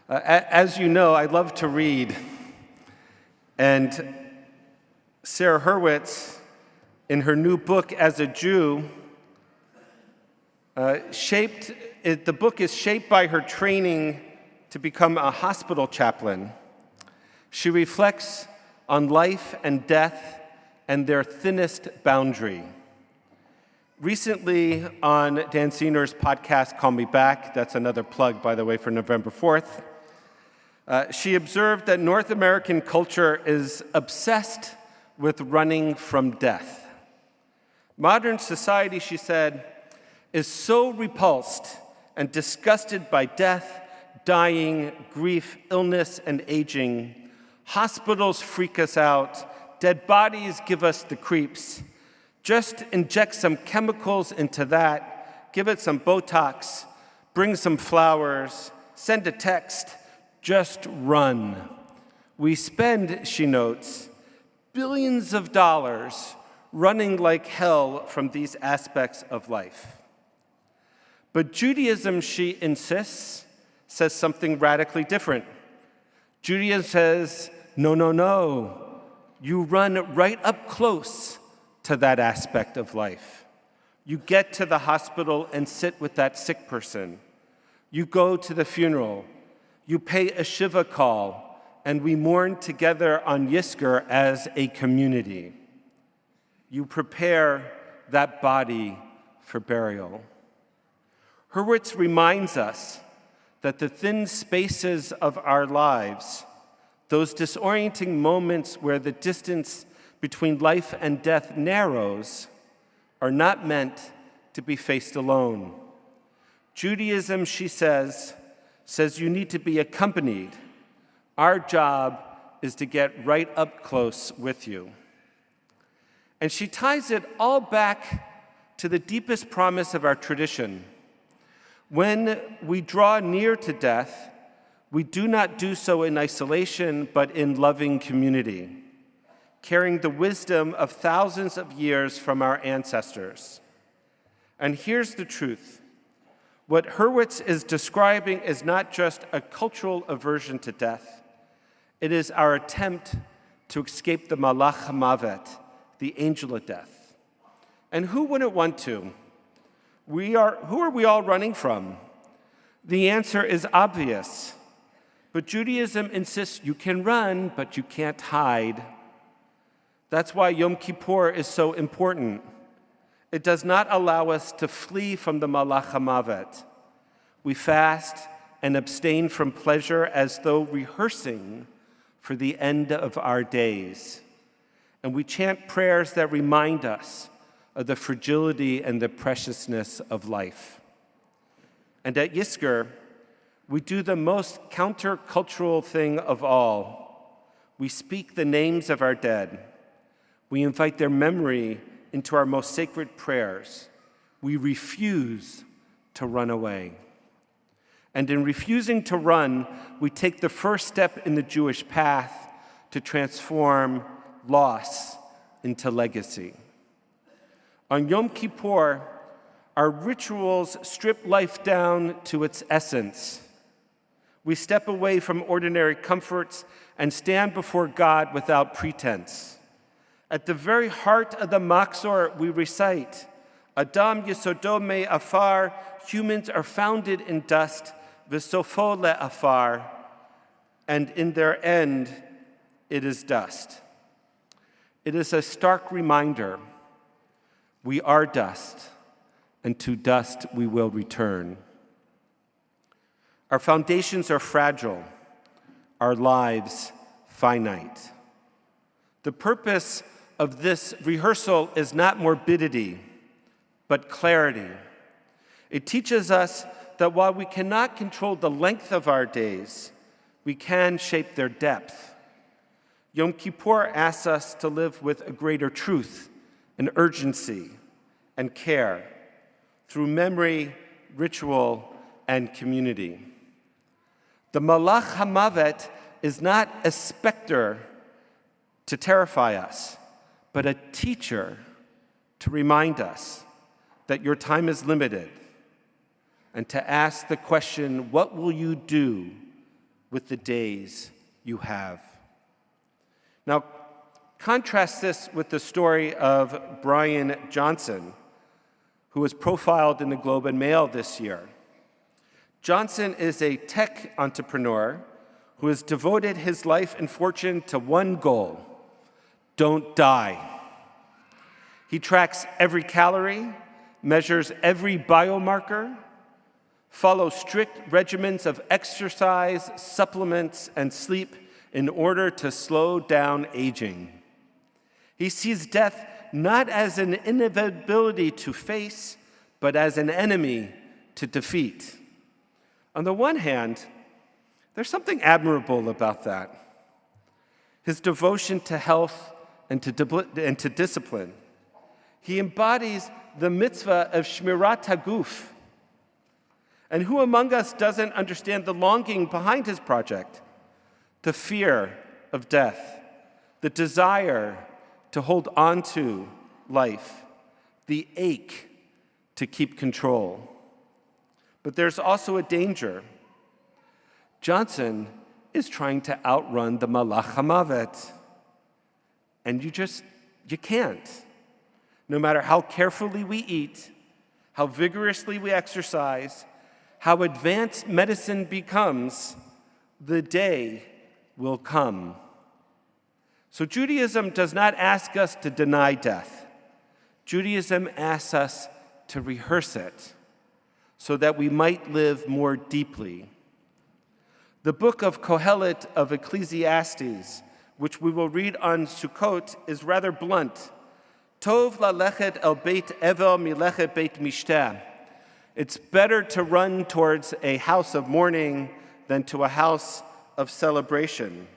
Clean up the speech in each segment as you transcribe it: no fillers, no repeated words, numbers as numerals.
As you know, I love to read, and Sarah Hurwitz, in her new book, As a Jew, the book is shaped by her training to become a hospital chaplain. She reflects on life and death and their thinnest boundary. Recently, on Dan Siener's podcast, Call Me Back, that's another plug, by the way, for November 4th, she observed that North American culture is obsessed with running from death. Modern society, she said, is so repulsed and disgusted by death, dying, grief, illness, and aging. Hospitals freak us out. Dead bodies give us the creeps. Just inject some chemicals into that, give it some Botox, bring some flowers, send a text, just run. We spend, she notes, billions of dollars running like hell from these aspects of life. But Judaism, she insists, says something radically different. Judaism says, no. You run right up close to that aspect of life. You get to the hospital and sit with that sick person. You go to the funeral. You pay a Shiva call, and we mourn together on Yisker as a community. You prepare that body for burial. Hurwitz reminds us that the thin spaces of our lives, those disorienting moments where the distance between life and death narrows, are not meant to be faced alone. Judaism, she says you need to be accompanied. Our job is to get right up close with you. And she ties it all back to the deepest promise of our tradition. When we draw near to death, we do not do so in isolation, but in loving community, carrying the wisdom of thousands of years from our ancestors. And here's the truth. What Hurwitz is describing is not just a cultural aversion to death. It is our attempt to escape the malach hamavet, the angel of death. And who wouldn't want to? Who are we all running from? The answer is obvious. But Judaism insists you can run, but you can't hide. That's why Yom Kippur is so important. It does not allow us to flee from the malach hamavet. We fast and abstain from pleasure as though rehearsing for the end of our days. And we chant prayers that remind us of the fragility and the preciousness of life. And at Yisker, we do the most countercultural thing of all. We speak the names of our dead. We invite their memory into our most sacred prayers. We refuse to run away. And in refusing to run, we take the first step in the Jewish path to transform loss into legacy. On Yom Kippur, our rituals strip life down to its essence. We step away from ordinary comforts and stand before God without pretense. At the very heart of the Machzor, we recite, Adam yesodo me afar, humans are founded in dust, v'sofo le'afar, and in their end, it is dust. It is a stark reminder, we are dust, and to dust we will return. Our foundations are fragile, our lives finite. The purpose of this rehearsal is not morbidity, but clarity. It teaches us that while we cannot control the length of our days, we can shape their depth. Yom Kippur asks us to live with a greater truth and urgency and care through memory, ritual, and community. The malach hamavet is not a specter to terrify us, but a teacher to remind us that your time is limited and to ask the question, what will you do with the days you have. Now, contrast this with the story of Brian Johnson, who was profiled in the Globe and Mail this year. Johnson is a tech entrepreneur who has devoted his life and fortune to one goal: don't die. He tracks every calorie, measures every biomarker, follows strict regimens of exercise, supplements, and sleep in order to slow down aging. He sees death not as an inevitability to face, but as an enemy to defeat. On the one hand, there's something admirable about that. His devotion to health and to discipline. He embodies the mitzvah of Shmirat HaGuf. And who among us doesn't understand the longing behind his project? The fear of death, the desire to hold on to life, the ache to keep control. But there's also a danger. Johnson is trying to outrun the Malach HaMavet. And you can't. No matter how carefully we eat, how vigorously we exercise, how advanced medicine becomes, the day will come. So Judaism does not ask us to deny death. Judaism asks us to rehearse it so that we might live more deeply. The book of Kohelet of Ecclesiastes, which we will read on Sukkot, is rather blunt. Tov lalechet el beit evel milechet beit mishteh. It's better to run towards a house of mourning than to a house of celebration.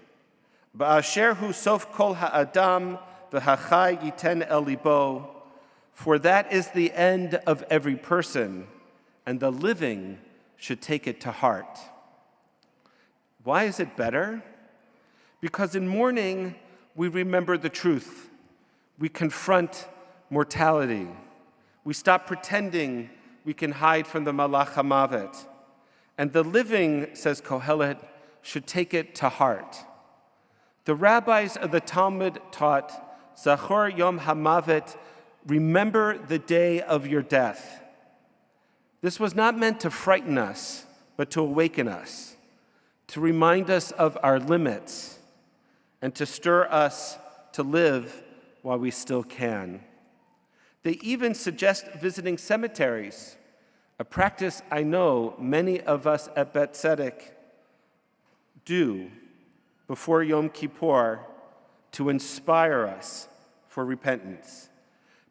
Ba'asher hu sof kol ha'adam v'hachai yiten el libo. For that is the end of every person, and the living should take it to heart. Why is it better? Because in mourning, we remember the truth. We confront mortality. We stop pretending we can hide from the Malach HaMavet. And the living, says Kohelet, should take it to heart. The rabbis of the Talmud taught, Zachor Yom HaMavet, remember the day of your death. This was not meant to frighten us, but to awaken us, to remind us of our limits, and to stir us to live while we still can. They even suggest visiting cemeteries, a practice I know many of us at Bet Tzedek do before Yom Kippur to inspire us for repentance.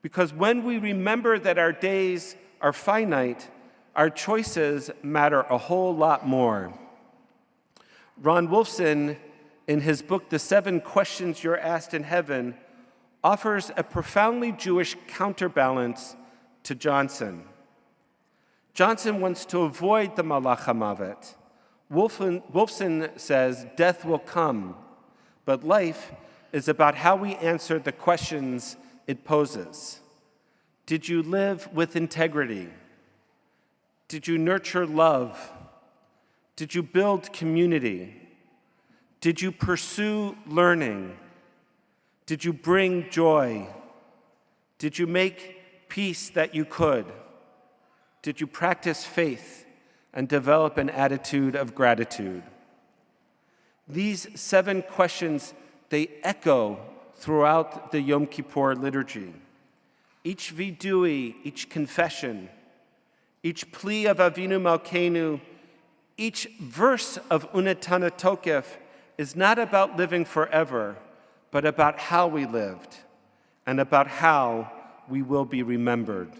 Because when we remember that our days are finite, our choices matter a whole lot more. Ron Wolfson, in his book, The 7 Questions You're Asked in Heaven, offers a profoundly Jewish counterbalance to Johnson. Johnson wants to avoid the Malach HaMavet. Wolfson says death will come, but life is about how we answer the questions it poses. Did you live with integrity? Did you nurture love? Did you build community? Did you pursue learning? Did you bring joy? Did you make peace that you could? Did you practice faith and develop an attitude of gratitude? These 7 questions, they echo throughout the Yom Kippur liturgy. Each vidui, each confession, each plea of Avinu Malkeinu, each verse of Unetana Tokef is not about living forever, but about how we lived and about how we will be remembered.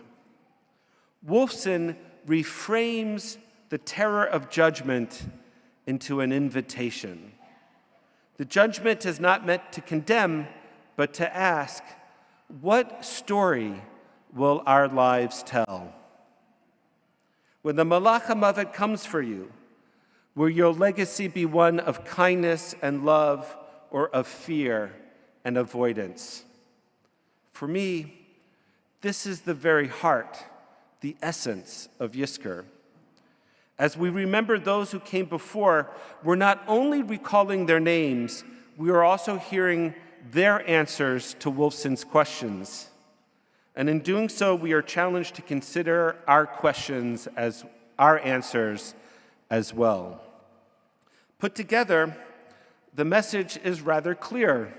Wolfson reframes the terror of judgment into an invitation. The judgment is not meant to condemn, but to ask, what story will our lives tell? When the Malach HaMavet comes for you, will your legacy be one of kindness and love or of fear and avoidance? For me, this is the very heart, the essence of Yisker. As we remember those who came before, we're not only recalling their names, we are also hearing their answers to Wolfson's questions. And in doing so, we are challenged to consider our questions as our answers as well. Put together, the message is rather clear.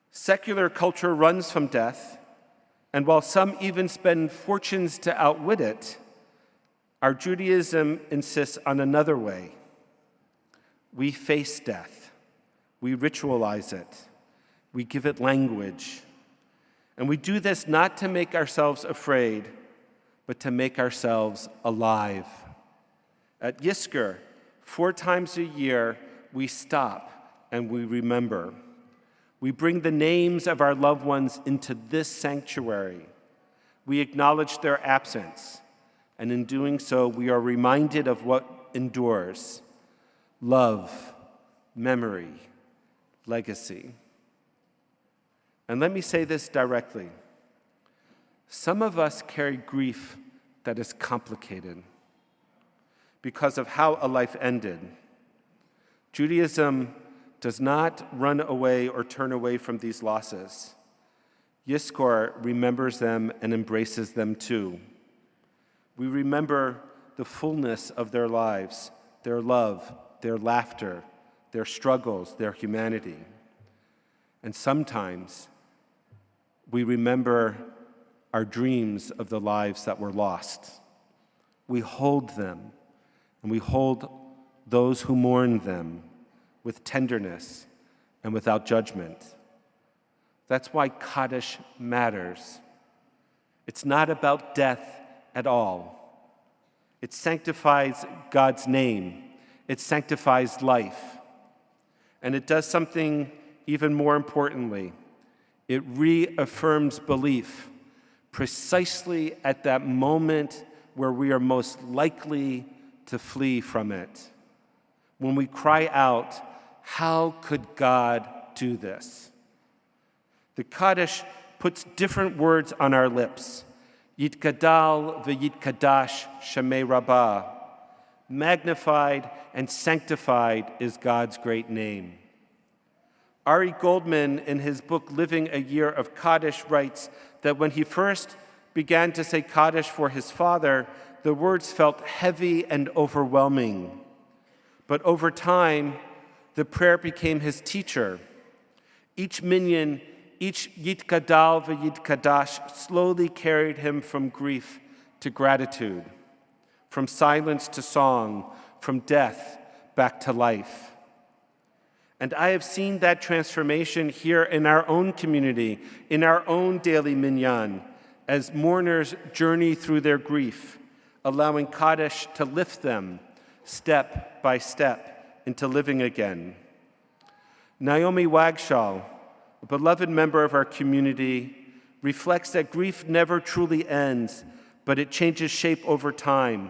Secular culture runs from death, and while some even spend fortunes to outwit it, our Judaism insists on another way. We face death. We ritualize it. We give it language. And we do this not to make ourselves afraid, but to make ourselves alive. At Yisker, 4 times a year, we stop and we remember. We bring the names of our loved ones into this sanctuary. We acknowledge their absence, and in doing so, we are reminded of what endures: love, memory, legacy. And let me say this directly. Some of us carry grief that is complicated because of how a life ended. Judaism does not run away or turn away from these losses. Yisker remembers them and embraces them too. We remember the fullness of their lives, their love, their laughter, their struggles, their humanity. And sometimes we remember our dreams of the lives that were lost. We hold them, and we hold those who mourn them with tenderness and without judgment. That's why Kaddish matters. It's not about death at all. It sanctifies God's name. It sanctifies life. And it does something even more importantly. It reaffirms belief precisely at that moment where we are most likely to flee from it. When we cry out, how could God do this? The Kaddish puts different words on our lips. Yitkadal v'yitkadash Shemei Rabbah. Magnified and sanctified is God's great name. Ari Goldman, in his book Living a Year of Kaddish, writes that when he first began to say Kaddish for his father, the words felt heavy and overwhelming. But over time, the prayer became his teacher. Each minyan, each Yitkadal v'yitkadash slowly carried him from grief to gratitude, from silence to song, from death back to life. And I have seen that transformation here in our own community, in our own daily minyan, as mourners journey through their grief, allowing Kaddish to lift them step by step into living again. Naomi Wagshall, a beloved member of our community, reflects that grief never truly ends, but it changes shape over time.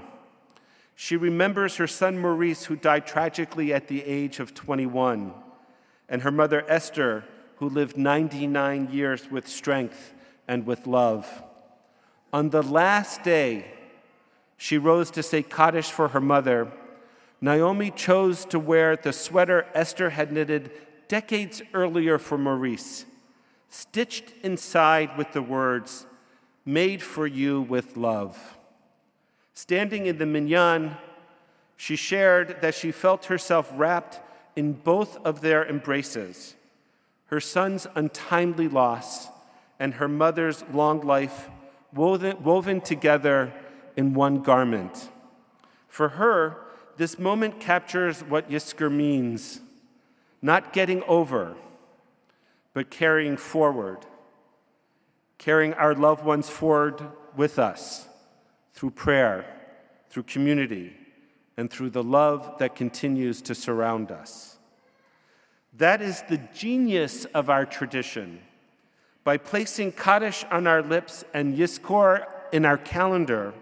She remembers her son Maurice, who died tragically at the age of 21, and her mother Esther, who lived 99 years with strength and with love. On the last day she rose to say Kaddish for her mother, Naomi chose to wear the sweater Esther had knitted decades earlier for Maurice, stitched inside with the words, "Made for you with love." Standing in the minyan, she shared that she felt herself wrapped in both of their embraces, her son's untimely loss and her mother's long life woven together in one garment. For her, this moment captures what Yisker means: not getting over, but carrying forward, carrying our loved ones forward with us through prayer, through community, and through the love that continues to surround us. That is the genius of our tradition. By placing Kaddish on our lips and Yisker in our calendar,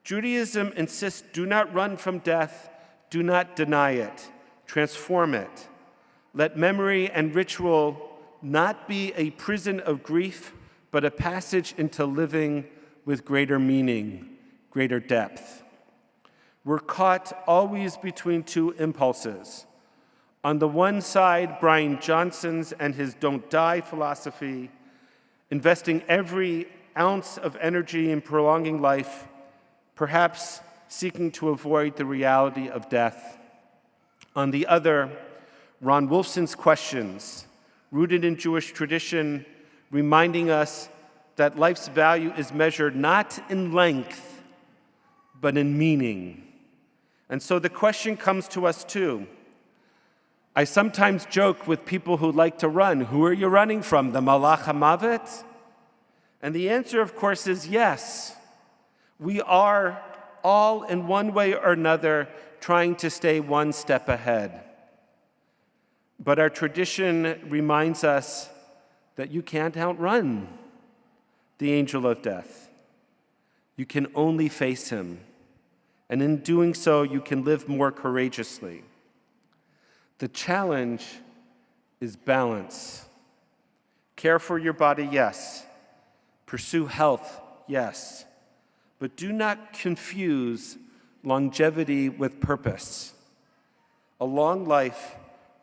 Judaism insists, do not run from death, do not deny it, transform it. Let memory and ritual not be a prison of grief, but a passage into living with greater meaning, greater depth. We're caught always between two impulses. On the one side, Brian Johnson's and his don't die philosophy, investing every ounce of energy in prolonging life, perhaps seeking to avoid the reality of death. On the other, Ron Wolfson's questions, rooted in Jewish tradition, reminding us that life's value is measured not in length, but in meaning. And so the question comes to us too. I sometimes joke with people who like to run, who are you running from, the Malach HaMavet? And the answer, of course, is yes. We are all in one way or another trying to stay one step ahead. But our tradition reminds us that you can't outrun the angel of death. You can only face him. And in doing so, you can live more courageously. The challenge is balance. Care for your body, yes. Pursue health, yes. But do not confuse longevity with purpose. A long life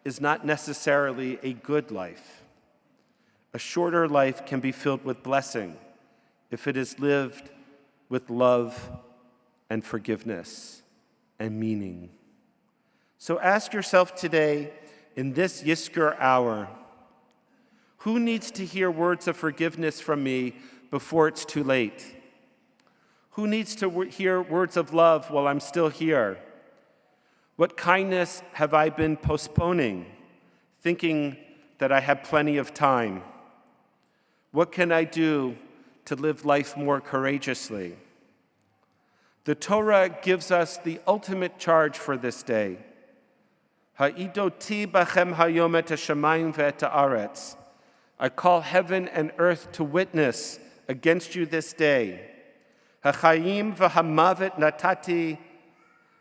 is not necessarily a good life. A shorter life can be filled with blessing if it is lived with love and forgiveness and meaning. So ask yourself today, in this Yisker hour, who needs to hear words of forgiveness from me before it's too late? Who needs to hear words of love while I'm still here? What kindness have I been postponing, thinking that I have plenty of time? What can I do to live life more courageously? The Torah gives us the ultimate charge for this day. Ha'idoti bachem hayom et hashamayim ve'et haaretz. I call heaven and earth to witness against you this day. Ha'chayim v'hamavet natati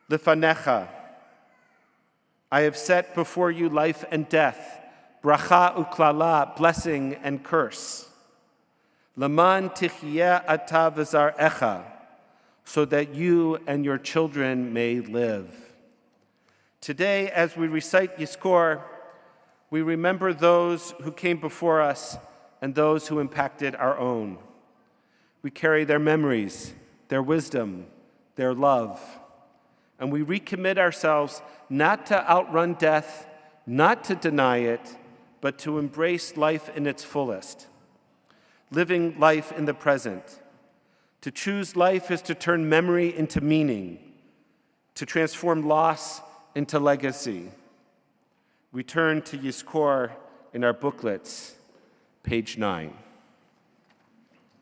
lefanecha. I have set before you life and death, bracha uklala, blessing and curse. Laman tichiyeh ata v'zarecha, so that you and your children may live. Today, as we recite Yisker, we remember those who came before us and those who impacted our own. We carry their memories, their wisdom, their love, and we recommit ourselves not to outrun death, not to deny it, but to embrace life in its fullest, living life in the present. To choose life is to turn memory into meaning, to transform loss into legacy. We turn to Yisker in our booklets, page 9.